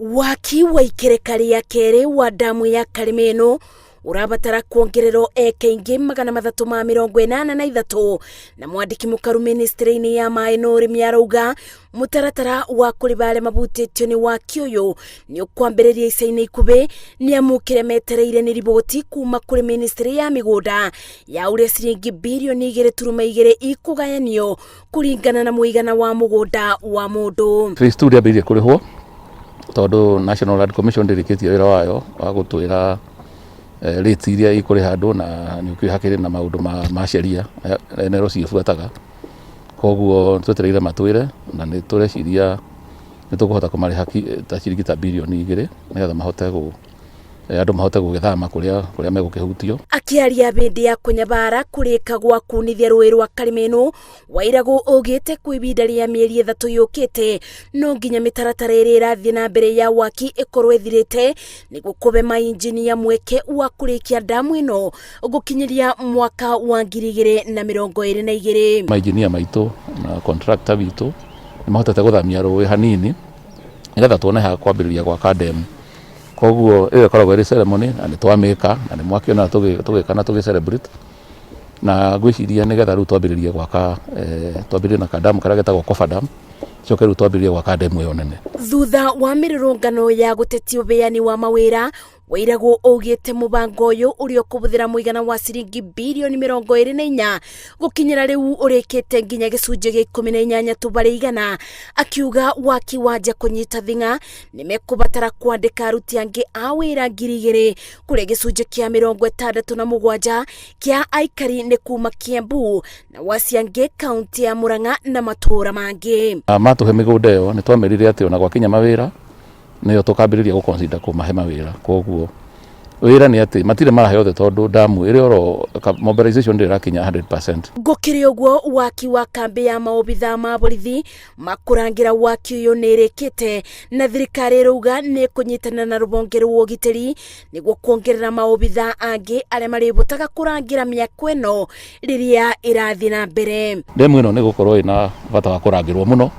Waki wa ikereka ya kere wa damu ya Karimeno urabatara kuongererwo ekaingi 383 na mwandiki mukaru ministry-ini ya mai no urimi arauga mutaratara wa kuribale mabutitio ni waki uyu ni ukwambiriria icaini ikubi ni amukire metereire ni riboti kuma kuri ministry ya migunda ya uria ciringi bilioni 2.2 ikugayanio kuringana na muigana wa mugunda wa mundu. Phase 2 yabirie kurihwo tondu National Land Commission ndirikitie wira wayo wa gutwira rates iria ikuri handu na ni ukihakire na maundu ma sheria enero cifuataga koguo twetereire matwire na ni tureciria ni tukuhota kumariha ta ciringi ta bilioni 2 nigetha mahote andu mahote gugithama kuria megukihutio. Akiaria bindi ya kunyabara kurika gwa kunithia rũĩ rwa Karimeno Wairagu ugite kwibinda ria mieri 3 yukite no nginya mitaratara iri irathie na mbere ya waki ikorwo ithirite niguo kube mainjinia mweke wa kurikia damu ino gukinyiria mwaka wa 2022. Mainjinia maitu na contractor bitu ni mahotete guthamia rũĩ hanini nigetha tuone ha kwambiriria gwa dam. Koguo iyo koragwo iri ceremony na ni twamika na ni mwaki ona tugikana celebrate na gwiciria nigetha riu twambiririe gwaka twambiririe na kadamu karia getagwo Kofa Dam coke riu twambiririe gwaka demu iyo nene. Thutha wa mirurungano ya gutetio beani wa mawira Wairagu ugite mubango uyu urio kubuthira muigana wa ciringi bilioni 24 gukinyira riu urikite nginya gicunje gia 18 tu bari igana, akiuga waki wanja kunyita thinga nimekubatara kwandika aruti angi a wira 2,000 kuri gicunje kia 67 kia aikari ni kuma Kiambu na Wasiangi kaunti ya Murang'a na matura mangi. Matuhe migunda iyo ni twamerire ati ona gwakinya mawira niyo tukambiriria gukonsider kumahe mawira. Koguo wira ni ati matire marahe othe tondu damu iri oro mobilization ndirakinya 100%. Gukiri uguo waki wa kambi ya maobitha ma borithi makurangira waki uyu nirikite na thirikari iruga ni kunyitana na rubonge rwa ugitiri niguo kuongerera maobitha angi aria maributaga kurangira miako ino riria irathi na mbere. Demu ino ni gukorwo ina bata wa kurangirwo muno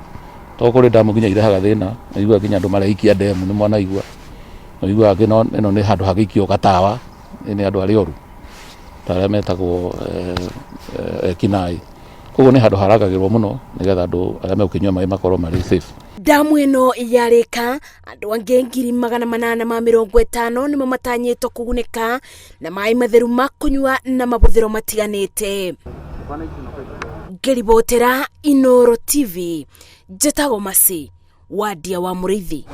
tokuri damu nginya irehaga thina igua nginya andu mareikia demu ni mwana igua igua ngino ino ni handu hagikio gatawa ni andu ari oru tare metagwo kinai koguo ni handu haragagirwo muno nigetha andu aria megukinywa mai makorwo mari safe. Damu ino yarika andu angi 850 nimo matanyitwo kugunika na mai matheru makunywa na mabuthiro matiganite. Ngeribotera Inooro TV Njetago Masi Wadia wa Muriithi.